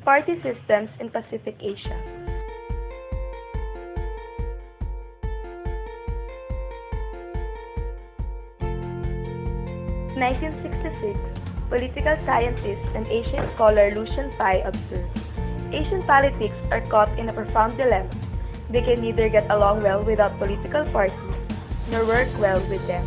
Party systems in Pacific Asia. 1966, political scientist and Asian scholar Lucian Pai observed, Asian politics are caught in a profound dilemma. They can neither get along well without political parties, nor work well with them.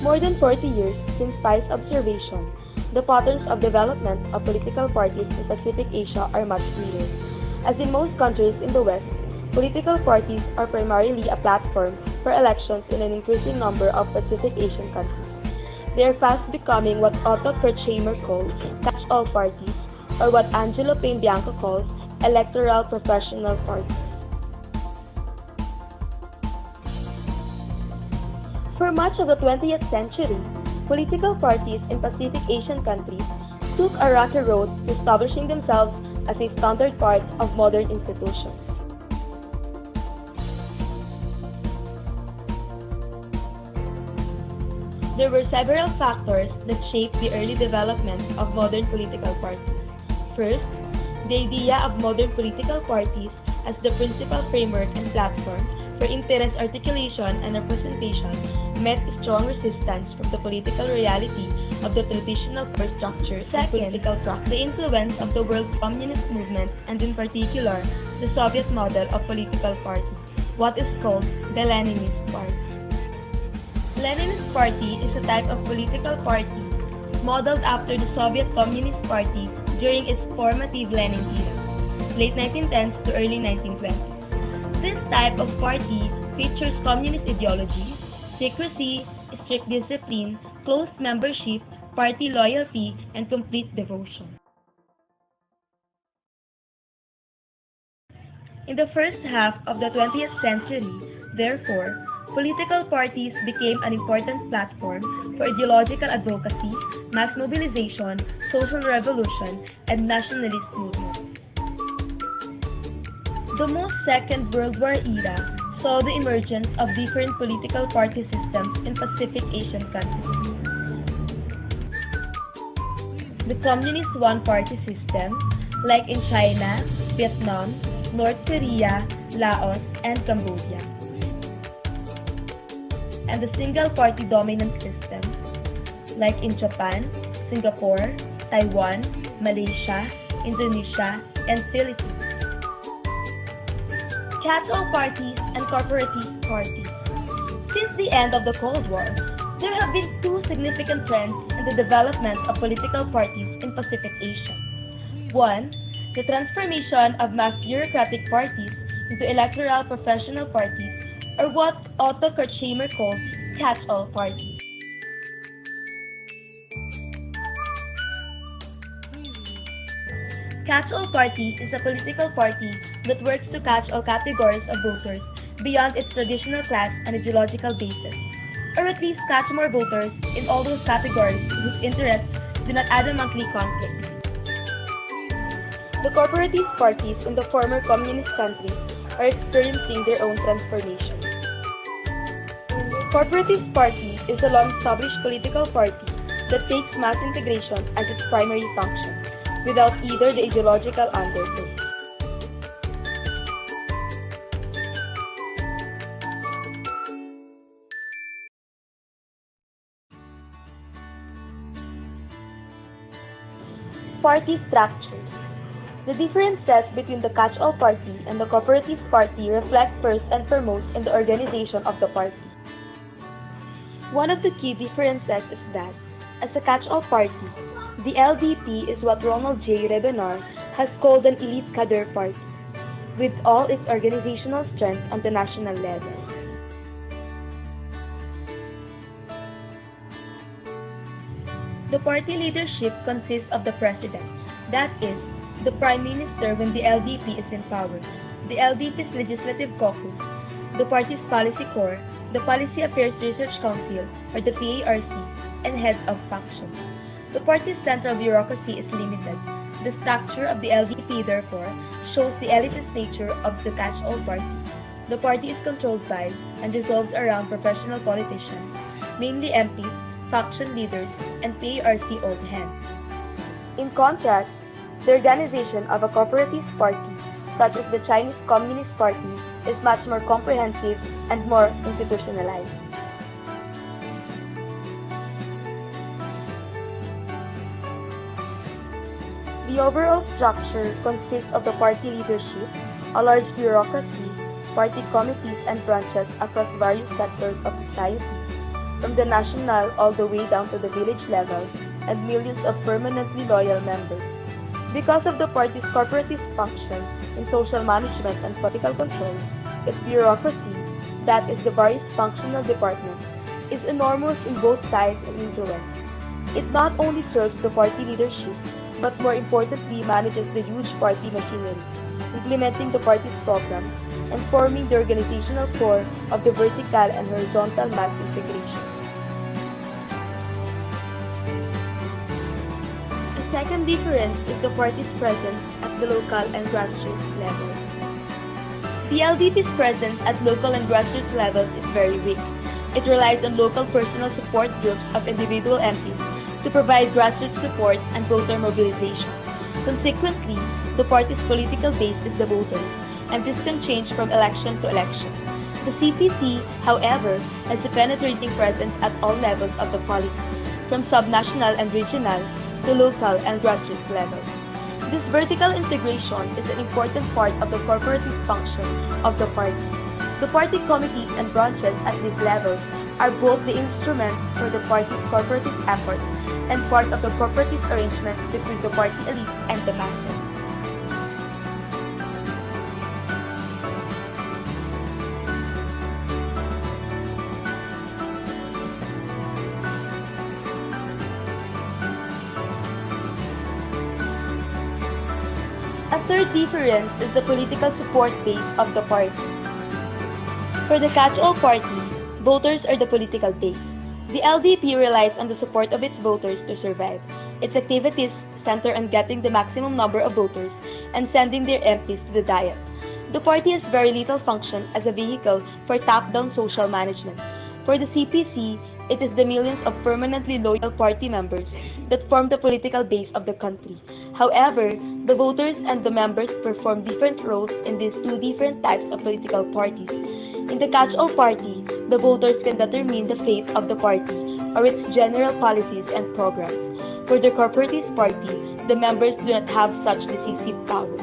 More than 40 years since Pai's observation, the patterns of development of political parties in Pacific Asia are much clearer. As in most countries in the West, political parties are primarily a platform for elections in an increasing number of Pacific Asian countries. They are fast becoming what Otto Kirchheimer calls catch-all parties, or what Angelo Paine-Bianco calls electoral professional parties. For much of the 20th century, political parties in Pacific Asian countries took a rocky road to establishing themselves as a standard part of modern institutions. There were several factors that shaped the early development of modern political parties. First, the idea of modern political parties as the principal framework and platform for interest articulation and representation met strong resistance from the political reality of the traditional power structure and political practice. The influence of the world communist movement, and in particular, the Soviet model of political party, what is called the Leninist Party. Leninist Party is a type of political party modeled after the Soviet Communist Party during its formative Lenin era, late 1910s to early 1920s. This type of party features communist ideology, secrecy, strict discipline, close membership, party loyalty, and complete devotion. In the first half of the 20th century, therefore, political parties became an important platform for ideological advocacy, mass mobilization, social revolution, and nationalist movements. The most Second World War era saw the emergence of different political party systems in Pacific Asian countries. The communist one-party system, like in China, Vietnam, North Korea, Laos, and Cambodia. And the single-party dominant system, like in Japan, Singapore, Taiwan, Malaysia, Indonesia, and Philippines. Catch-all parties and corporatist parties. Since the end of the Cold War, there have been two significant trends in the development of political parties in Pacific Asia. One, the transformation of mass bureaucratic parties into electoral professional parties, or what Otto Kirchheimer calls catch-all parties. Catch-all party is a political party that works to catch all categories of voters beyond its traditional class and ideological basis, or at least catch more voters in all those categories whose interests do not adamantly conflict. The corporatist parties in the former communist countries are experiencing their own transformation. Corporatist party is a long-established political party that takes mass integration as its primary function, without either the ideological undertone. Party structures. The differences between the catch-all party and the cooperative party reflect first and foremost in the organization of the party. One of the key differences is that, as a catch-all party, the LDP is what Ronald J. Redenar has called an elite cadre party, with all its organizational strength on the national level. The party leadership consists of the president, that is, the prime minister when the LDP is in power, the LDP's legislative caucus, the party's policy corps, the Policy Affairs Research Council, or the PARC, and heads of factions. The party's central bureaucracy is limited. The structure of the LDP, therefore, shows the elitist nature of the catch-all party. The party is controlled by and revolves around professional politicians, mainly MPs, faction leaders and PARC old hands. In contrast, the organization of a corporatist party, such as the Chinese Communist Party, is much more comprehensive and more institutionalized. The overall structure consists of the party leadership, a large bureaucracy, party committees and branches across various sectors of society, from the national all the way down to the village level, and millions of permanently loyal members. Because of the party's corporatist function in social management and political control, its bureaucracy, that is the various functional departments, is enormous in both size and influence. It not only serves the party leadership, but more importantly manages the huge party machinery, implementing the party's programs, and forming the organizational core of the vertical and horizontal mass integration. A second difference is the party's presence at the local and grassroots levels. The LDP's presence at local and grassroots levels is very weak. It relies on local personal support groups of individual MPs to provide grassroots support and voter mobilization. Consequently, the party's political base is the voters, and this can change from election to election. The CPC, however, has a penetrating presence at all levels of the polity, from subnational and regional to local and grassroots levels. This vertical integration is an important part of the corporative function of the party. The party committees and branches at these levels are both the instruments for the party's corporative efforts and part of the corporative arrangement between the party elite and the masses. A third difference is the political support base of the party. For the catch-all party, voters are the political base. The LDP relies on the support of its voters to survive. Its activities center on getting the maximum number of voters and sending their MPs to the Diet. The party has very little function as a vehicle for top-down social management. For the CPC, it is the millions of permanently loyal party members that form the political base of the country. However, the voters and the members perform different roles in these two different types of political parties. In the catch-all party, the voters can determine the fate of the party or its general policies and programs. For the corporatist party, the members do not have such decisive power.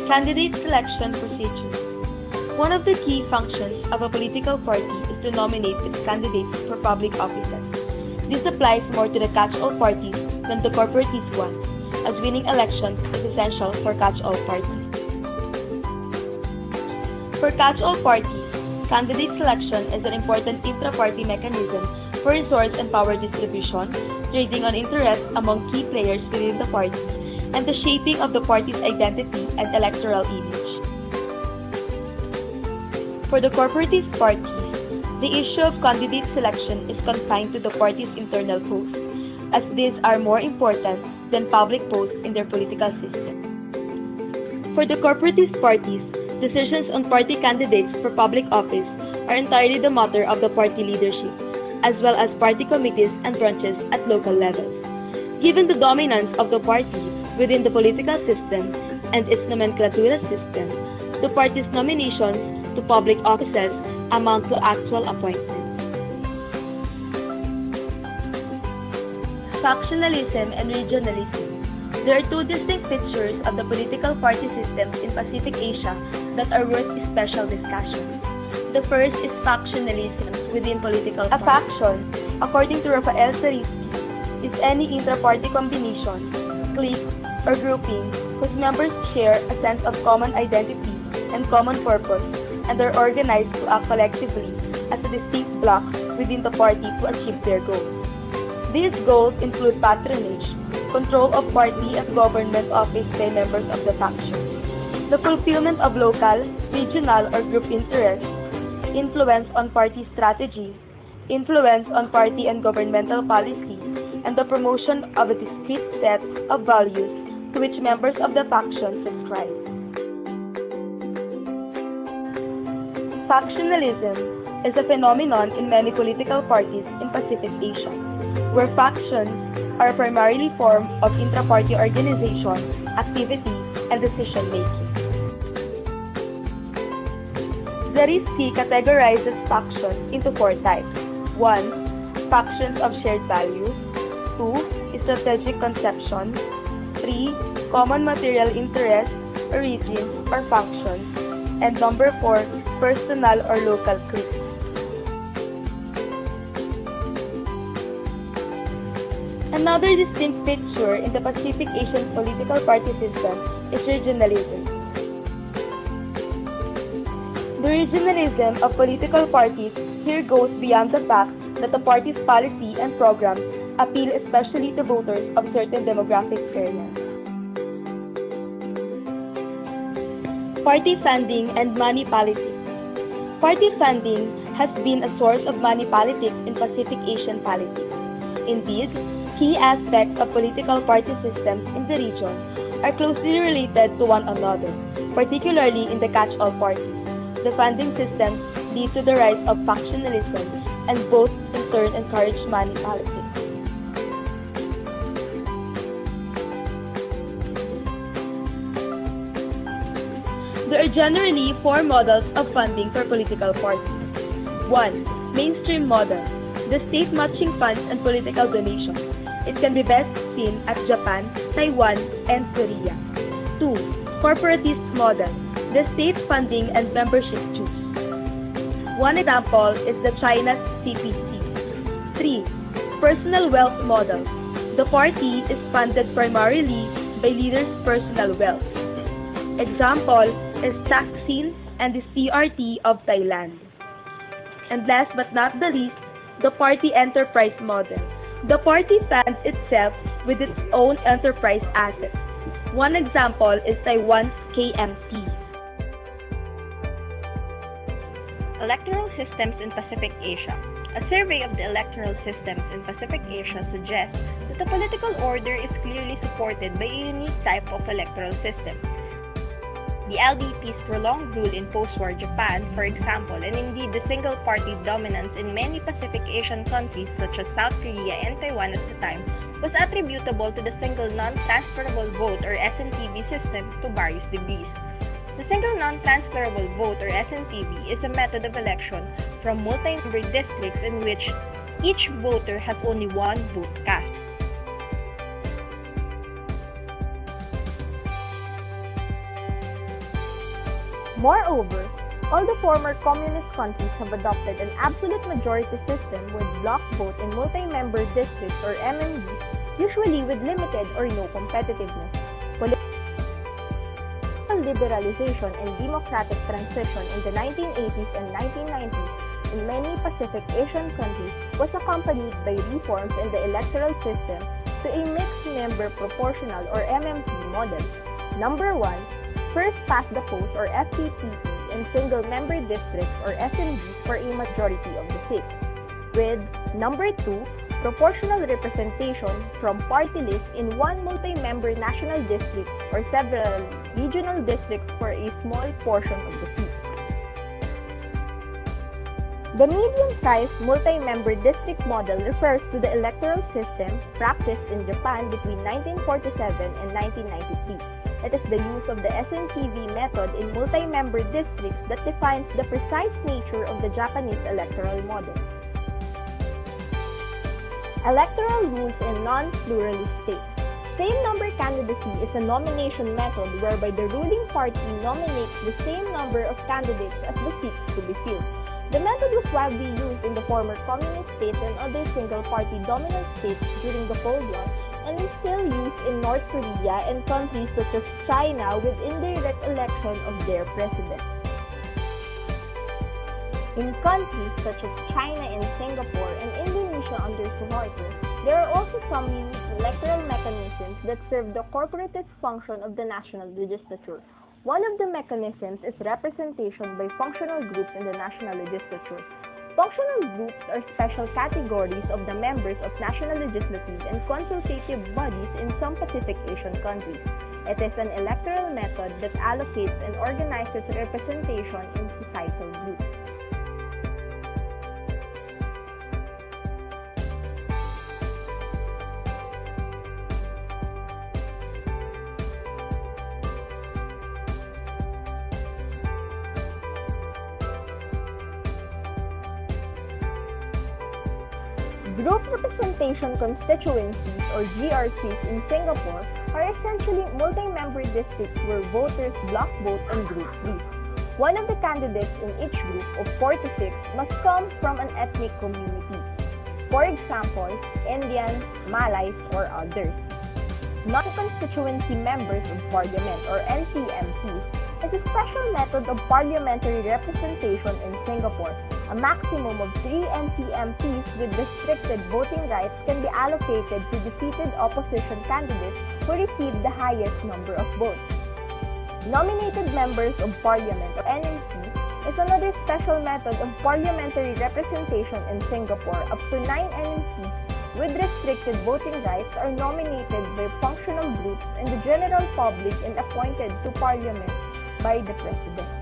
Candidate selection procedure. One of the key functions of a political party is to nominate its candidates for public offices. This applies more to the catch-all parties than the corporatist ones, as winning elections is essential for catch-all parties. For catch-all parties, candidate selection is an important intra-party mechanism for resource and power distribution, trading on interest among key players within the party, and the shaping of the party's identity and electoral image. For the corporatist parties, the issue of candidate selection is confined to the party's internal posts, as these are more important than public posts in their political system. For the corporatist parties, decisions on party candidates for public office are entirely the matter of the party leadership, as well as party committees and branches at local levels. Given the dominance of the party within the political system and its nomenclatura system, the party's nominations to public offices amount to actual appointments. Factionalism and regionalism. There are two distinct features of the political party systems in Pacific Asia that are worth special discussion. The first is factionalism within political parties. A faction, according to Rafael Sarisky, is any intra-party combination, clique, or grouping whose members share a sense of common identity and common purpose and are organized to act collectively as a distinct bloc within the party to achieve their goals. These goals include patronage, control of party and government office by members of the faction, the fulfillment of local, regional, or group interests, influence on party strategy, influence on party and governmental policy, and the promotion of a discrete set of values to which members of the faction subscribe. Factionalism is a phenomenon in many political parties in Pacific Asia, where factions are primarily formed of intra-party organization, activity, and decision-making. Zariski categorizes factions into 4 types. 1. Factions of shared values. 2. Strategic conception. 3. Common material interests, origins, or functions. And number 4. Personal or local cliques. Another distinct feature in the Pacific Asian political party system is regionalism. The regionalism of political parties here goes beyond the fact that the party's policy and programs appeal especially to voters of certain demographic areas. Party funding and money politics. Party funding has been a source of money politics in Pacific Asian politics. Indeed, key aspects of political party systems in the region are closely related to one another, particularly in the catch-all parties. The funding systems lead to the rise of factionalism, and both in turn encourage money politics. There are generally 4 models of funding for political parties. 1. Mainstream model. The state matching funds and political donations. It can be best seen at Japan, Taiwan, and Korea. 2. Corporatist model. The state funding and membership dues. One example is the China's CPC. 3. Personal wealth model. The party is funded primarily by leaders' personal wealth. Example is Thaksin and the CRT of Thailand. And last but not the least, the party enterprise model. The party funds itself with its own enterprise assets. One example is Taiwan's KMT. Electoral systems in Pacific Asia. A survey of the electoral systems in Pacific Asia suggests that the political order is clearly supported by a unique type of electoral system. The LDP's prolonged rule in post-war Japan, for example, and indeed the single-party dominance in many Pacific Asian countries such as South Korea and Taiwan at the time, was attributable to the single non-transferable vote or SNTV system to various degrees. The single non-transferable vote or SNTV is a method of election from multi-member districts in which each voter has only one vote cast. Moreover, all the former communist countries have adopted an absolute majority system with block vote in multi-member districts or MMDs, usually with limited or no competitiveness. Political liberalization and democratic transition in the 1980s and 1990s in many Pacific Asian countries was accompanied by reforms in the electoral system to a mixed-member proportional or MMP model. Number 1. First past the post or FPTP in single-member districts or SMDs for a majority of the seats. With number 2, proportional representation from party lists in one multi-member national district or several regional districts for a small portion of the seats. The medium-sized multi-member district model refers to the electoral system practiced in Japan between 1947 and 1993. It is the use of the SNTV method in multi-member districts that defines the precise nature of the Japanese electoral model. Electoral rules in non-pluralist states. Same-number candidacy is a nomination method whereby the ruling party nominates the same number of candidates as the seats to be filled. The method was widely used in the former communist states and other single-party dominant states during the Cold War, and is still used in North Korea and countries such as China with indirect election of their president. In countries such as China and Singapore and Indonesia under Suharto, there are also some unique electoral mechanisms that serve the corporatist function of the national legislature. One of the mechanisms is representation by functional groups in the national legislature. Functional groups are special categories of the members of national legislative and consultative bodies in some Pacific Asian countries. It is an electoral method that allocates and organizes representation in societal groups. Group representation constituencies or GRCs in Singapore are essentially multi-member districts where voters block vote and group list. One of the candidates in each group of 4 to 6 must come from an ethnic community. For example, Indians, Malays, or others. Non-constituency members of parliament or NCMPs is a special method of parliamentary representation in Singapore. A maximum of 3 NCMPs with restricted voting rights can be allocated to defeated opposition candidates who receive the highest number of votes. Nominated members of parliament or NMP is another special method of parliamentary representation in Singapore. Up to 9 NMPs with restricted voting rights are nominated by functional groups and the general public and appointed to parliament by the president.